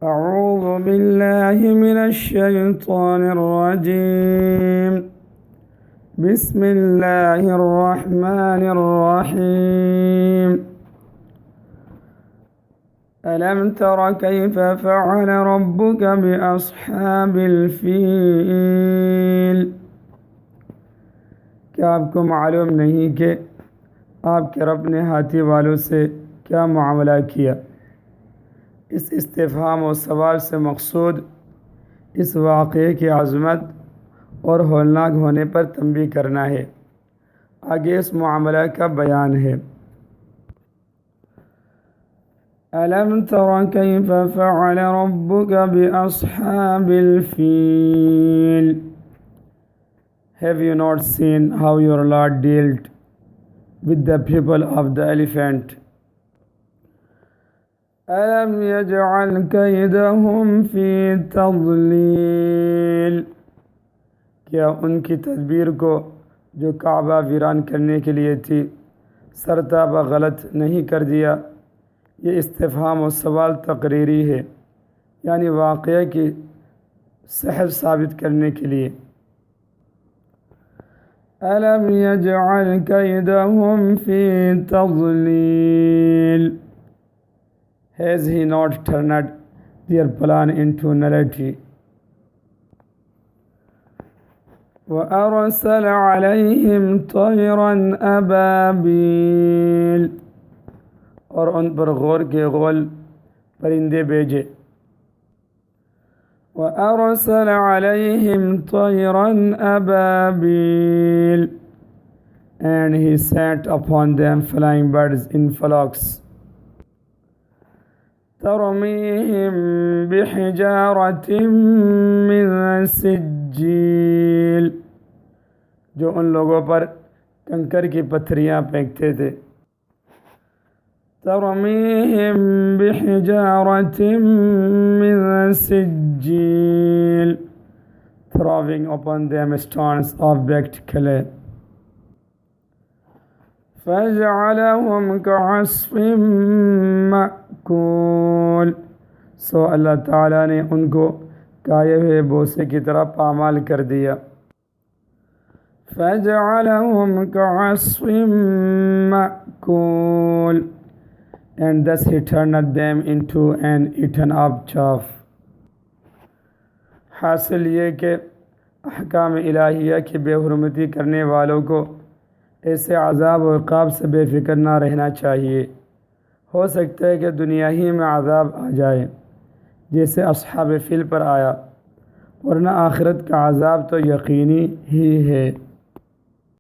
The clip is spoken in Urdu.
أعوذ بالله من الشيطان الرجيم. بسم الله الرحمن الرحيم. ألم تر كيف فعل ربك بأصحاب الفيل؟ کیا آپ کو معلوم نہیں کہ آپ کے رب نے ہاتھی والوں سے کیا معاملہ کیا؟ اس استفہام و سوال سے مقصود اس واقعے کی عظمت اور ہولناک ہونے پر تنبیہ کرنا ہے۔ آگے اس معاملہ کا بیان ہے۔ أَلَمْ تَرَ كَيْفَ فَعَلَ رَبُّكَ بِأَصْحَابِ الْفِيلِ؟ Have you not seen how your Lord dealt with the people of the elephant? أَلَمْ يَجْعَلْ كَيْدَهُمْ فِي تَضْلِيلٍ؟ کیا ان کی تدبیر کو جو کعبہ ویران کرنے کے لیے تھی سرتابہ غلط نہیں کر دیا؟ یہ استفہام و سوال تقریری ہے، یعنی واقعہ کی صحت ثابت کرنے کے لیے۔ أَلَمْ يَجْعَلْ كَيْدَهُمْ فِي تَضْلِيلٍ؟ Has he not turned their plan into nullity? وَأَرْسَلَ عَلَيْهِمْ طَيْرًا أَبَابِيلَ؟ اور ان پر غور کے غول پرندے بھیجے۔ وَأَرْسَلَ عَلَيْهِمْ طَيْرًا أَبَابِيلَ and he sent upon them flying birds in flocks. تَرْمِيهِمْ بِحِجَارَةٍ مِّن سِجِّيلٍ، جو ان لوگوں پر کنکر کی پتھریاں پھینکتے تھے۔ تَرْمِيهِمْ بِحِجَارَةٍ مِّن سِجِّيلٍ throwing upon them stones of baked clay. فَجَعَلَهُمْ كَعَصْفٍ مَأْكُولٍ، سو اللہ تعالیٰ نے ان کو کائے ہوئے بوسے کی طرح پامال کر دیا۔ فَجَعَلَهُمْ كَعَصْفٍ مَأْكُولٍ and thus he turned them into an eaten up chaff. حاصل یہ کہ احکام الہیہ کی بے حرمتی کرنے والوں کو ایسے عذاب و عقاب سے بے فکر نہ رہنا چاہیے۔ ہو سکتا ہے کہ دنیا ہی میں عذاب آ جائے جیسے اصحاب فیل پر آیا، ورنہ آخرت کا عذاب تو یقینی ہی ہے۔